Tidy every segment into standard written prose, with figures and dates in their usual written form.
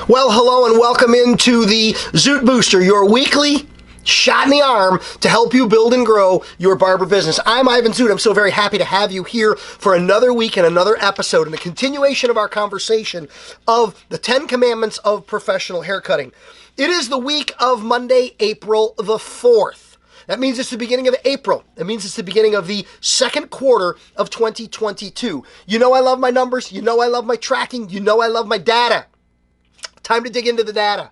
Well, hello and welcome into the Zoot Booster, your weekly shot in the arm to help you build and grow your barber business. I'm Ivan Zoot. I'm so very happy to have you here for another week and another episode in the continuation of our conversation of the 10 Commandments of Professional Haircutting. It is the week of Monday, April the 4th. That means it's the beginning of April. That means it's the beginning of the second quarter of 2022. You know I love my numbers. You know I love my tracking. You know I love my data. Time to dig into the data.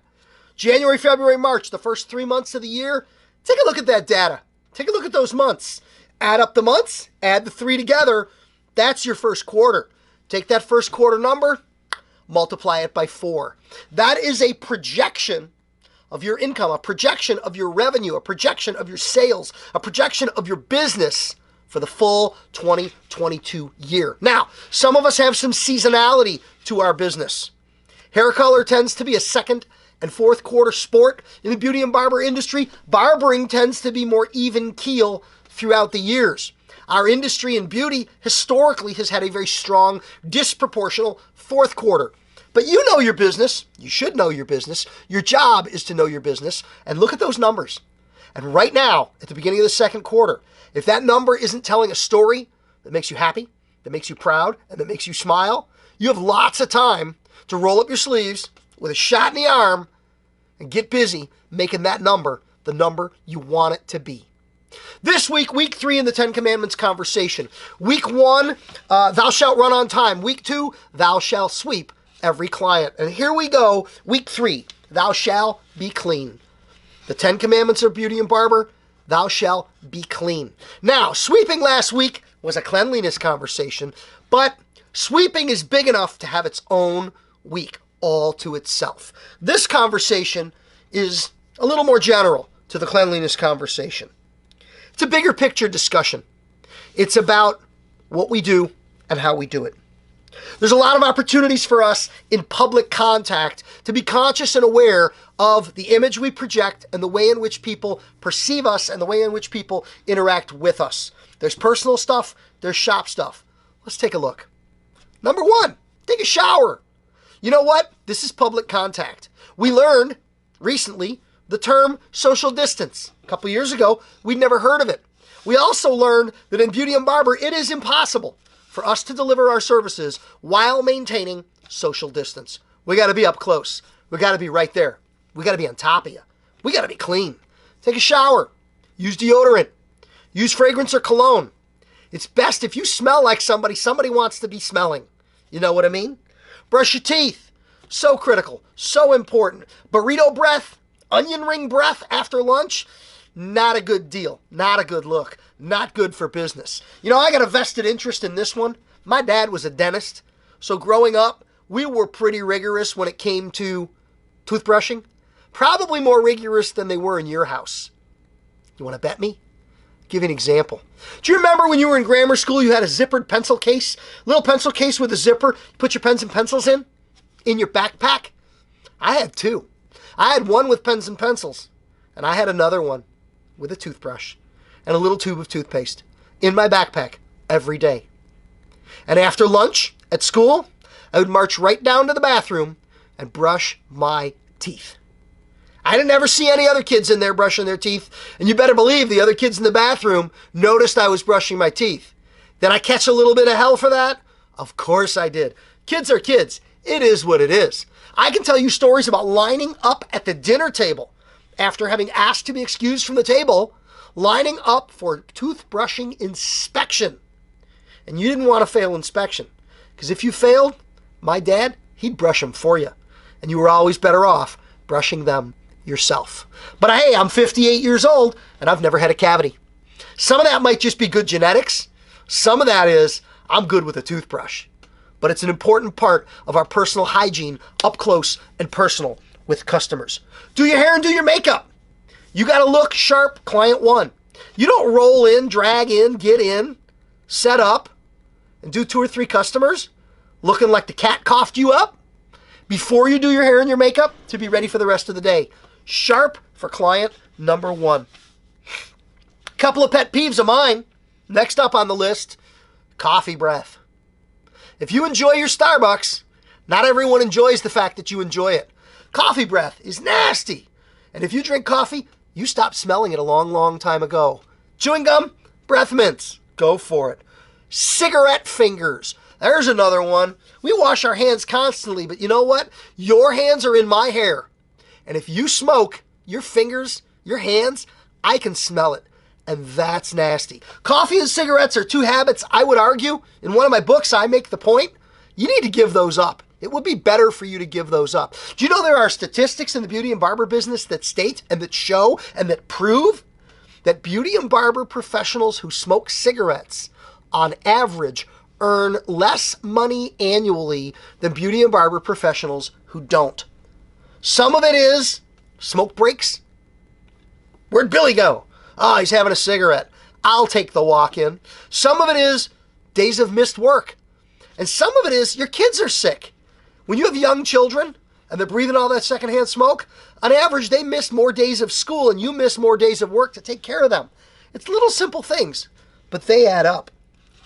January, February, March, the first 3 months of the year. Take a look at that data. Take a look at those months. Add up the months, add the three together. That's your first quarter. Take that first quarter number, multiply it by 4. That is a projection of your income, a projection of your revenue, a projection of your sales, a projection of your business for the full 2022 year. Now, some of us have some seasonality to our business. Hair color tends to be a second and fourth quarter sport in the beauty and barber industry. Barbering tends to be more even keel throughout the years. Our industry in beauty historically has had a very strong, disproportional fourth quarter. But you know your business. You should know your business. Your job is to know your business and look at those numbers. And right now, at the beginning of the second quarter, if that number isn't telling a story that makes you happy, that makes you proud, and that makes you smile, you have lots of time to roll up your sleeves with a shot in the arm and get busy making that number the number you want it to be. This week, week 3 in the 10 Commandments conversation. Week 1, thou shalt run on time. Week 2, thou shalt sweep every client. And here we go, week 3, thou shalt be clean. The 10 Commandments of Beauty and Barber, thou shalt be clean. Now, sweeping last week was a cleanliness conversation, but sweeping is big enough to have its own week all to itself. This conversation is a little more general to the cleanliness conversation. It's a bigger picture discussion. It's about what we do and how we do it. There's a lot of opportunities for us in public contact to be conscious and aware of the image we project and the way in which people perceive us and the way in which people interact with us. There's personal stuff, there's shop stuff. Let's take a look. Number 1, take a shower. You know what? This is public contact. We learned recently the term social distance. A couple years ago, we'd never heard of it. We also learned that in Beauty and Barber, it is impossible for us to deliver our services while maintaining social distance. We got to be up close. We got to be right there. We got to be on top of you. We got to be clean. Take a shower. Use deodorant. Use fragrance or cologne. It's best if you smell like somebody wants to be smelling. You know what I mean? Brush your teeth. So critical. So important. Burrito breath, onion ring breath after lunch, not a good deal. Not a good look. Not good for business. You know, I got a vested interest in this one. My dad was a dentist. So growing up, we were pretty rigorous when it came to toothbrushing. Probably more rigorous than they were in your house. You want to bet me? Give you an example. Do you remember when you were in grammar school, you had a zippered pencil case? Little pencil case with a zipper. You put your pens and pencils in your backpack? I had 2. I had one with pens and pencils, and I had another one with a toothbrush and a little tube of toothpaste in my backpack every day. And after lunch at school, I would march right down to the bathroom and brush my teeth. I didn't ever see any other kids in there brushing their teeth, and you better believe the other kids in the bathroom noticed I was brushing my teeth. Did I catch a little bit of hell for that? Of course I did. Kids are kids. It is what it is. I can tell you stories about lining up at the dinner table after having asked to be excused from the table, lining up for toothbrushing inspection. And you didn't want to fail inspection, because if you failed, my dad, he'd brush them for you, and you were always better off brushing them yourself. But hey, I'm 58 years old and I've never had a cavity. Some of that might just be good genetics. Some of that is I'm good with a toothbrush. But it's an important part of our personal hygiene up close and personal with customers. Do your hair and do your makeup. You got to look sharp, client 1. You don't roll in, drag in, get in, set up, and do 2 or 3 customers looking like the cat coughed you up before you do your hair and your makeup to be ready for the rest of the day. Sharp for client number 1. Couple of pet peeves of mine. Next up on the list, coffee breath. If you enjoy your Starbucks, Not everyone enjoys the fact that you enjoy it. Coffee breath is nasty. And if you drink coffee, you stopped smelling it a long, long time ago. Chewing gum, breath mints, go for it. Cigarette fingers, there's another one. We wash our hands constantly, but you know what? Your hands are in my hair. And if you smoke, your fingers, your hands, I can smell it. And that's nasty. Coffee and cigarettes are two habits, I would argue. In one of my books, I make the point, you need to give those up. It would be better for you to give those up. Do you know there are statistics in the beauty and barber business that state and that show and that prove that beauty and barber professionals who smoke cigarettes on average earn less money annually than beauty and barber professionals who don't? Some of it is smoke breaks. Where'd Billy go? Oh, he's having a cigarette. I'll take the walk-in. Some of it is days of missed work. And some of it is your kids are sick. When you have young children and they're breathing all that secondhand smoke, on average, they miss more days of school and you miss more days of work to take care of them. It's little simple things, but they add up.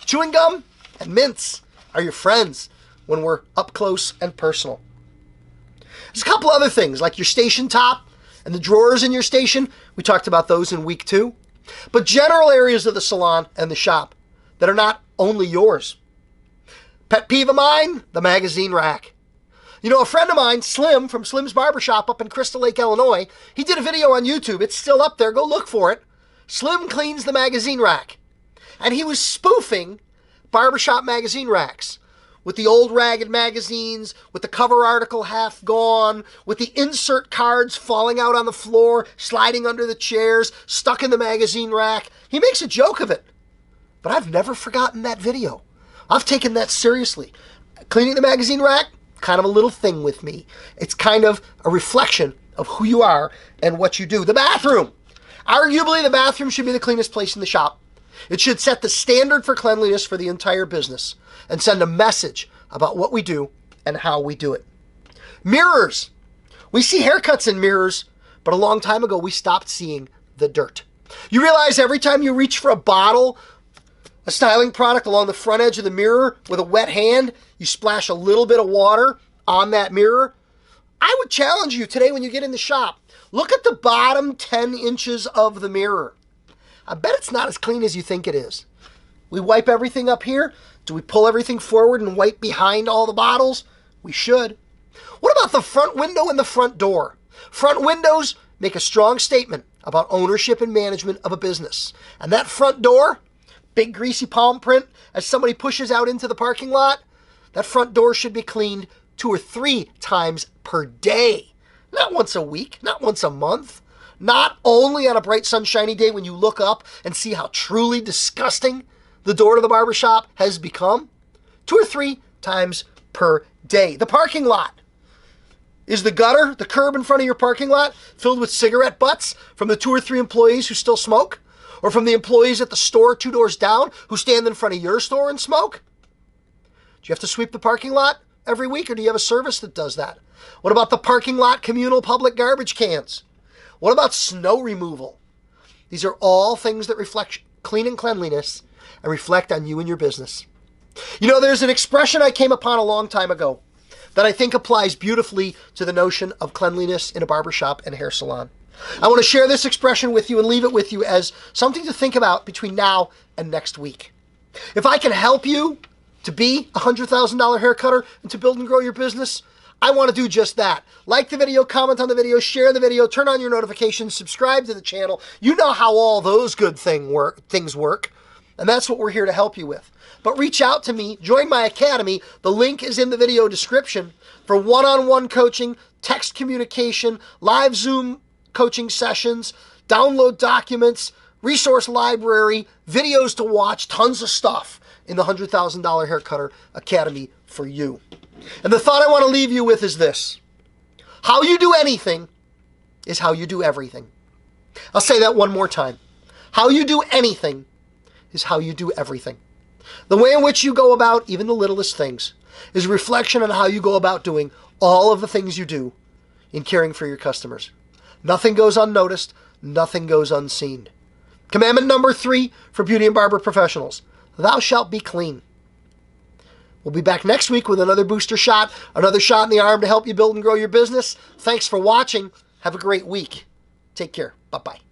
Chewing gum and mints are your friends when we're up close and personal. There's a couple other things like your station top and the drawers in your station. We talked about those in week 2. But general areas of the salon and the shop that are not only yours. Pet peeve of mine, the magazine rack. You know, a friend of mine, Slim, from Slim's Barbershop up in Crystal Lake, Illinois, he did a video on YouTube. It's still up there. Go look for it. Slim cleans the magazine rack. And he was spoofing barbershop magazine racks with the old ragged magazines, with the cover article half gone, with the insert cards falling out on the floor, sliding under the chairs, stuck in the magazine rack. He makes a joke of it. But I've never forgotten that video. I've taken that seriously. Cleaning the magazine rack, kind of a little thing with me. It's kind of a reflection of who you are and what you do. The bathroom. Arguably, the bathroom should be the cleanest place in the shop. It should set the standard for cleanliness for the entire business and send a message about what we do and how we do it. Mirrors. We see haircuts in mirrors, but a long time ago, we stopped seeing the dirt. You realize every time you reach for a bottle, a styling product along the front edge of the mirror with a wet hand, you splash a little bit of water on that mirror. I would challenge you today when you get in the shop, look at the bottom 10 inches of the mirror. I bet it's not as clean as you think it is. We wipe everything up here. Do we pull everything forward and wipe behind all the bottles? We should. What about the front window and the front door? Front windows make a strong statement about ownership and management of a business. And that front door, big greasy palm print as somebody pushes out into the parking lot, that front door should be cleaned 2 or 3 times per day. Not once a week, not once a month. Not only on a bright sunshiny day when you look up and see how truly disgusting the door to the barbershop has become. 2 or 3 times per day. The parking lot. Is the gutter, the curb in front of your parking lot, filled with cigarette butts from the 2 or 3 employees who still smoke? Or from the employees at the store 2 doors down who stand in front of your store and smoke? Do you have to sweep the parking lot every week, or do you have a service that does that? What about the parking lot communal public garbage cans? What about snow removal? These are all things that reflect clean and cleanliness and reflect on you and your business. You know, there's an expression I came upon a long time ago that I think applies beautifully to the notion of cleanliness in a barbershop and hair salon. I want to share this expression with you and leave it with you as something to think about between now and next week. If I can help you to be a $100,000 hair cutter and to build and grow your business, I want to do just that. Like the video, comment on the video, share the video, turn on your notifications, subscribe to the channel. You know how all those good things work. And that's what we're here to help you with. But reach out to me, join my academy. The link is in the video description for one-on-one coaching, text communication, live Zoom coaching sessions, download documents, resource library, videos to watch, tons of stuff in the $100,000 Hair Cutter Academy for you. And the thought I want to leave you with is this. How you do anything is how you do everything. I'll say that one more time. How you do anything is how you do everything. The way in which you go about even the littlest things is a reflection on how you go about doing all of the things you do in caring for your customers. Nothing goes unnoticed. Nothing goes unseen. Commandment number 3 for beauty and barber professionals. Thou shalt be clean. We'll be back next week with another booster shot, another shot in the arm to help you build and grow your business. Thanks for watching. Have a great week. Take care. Bye-bye.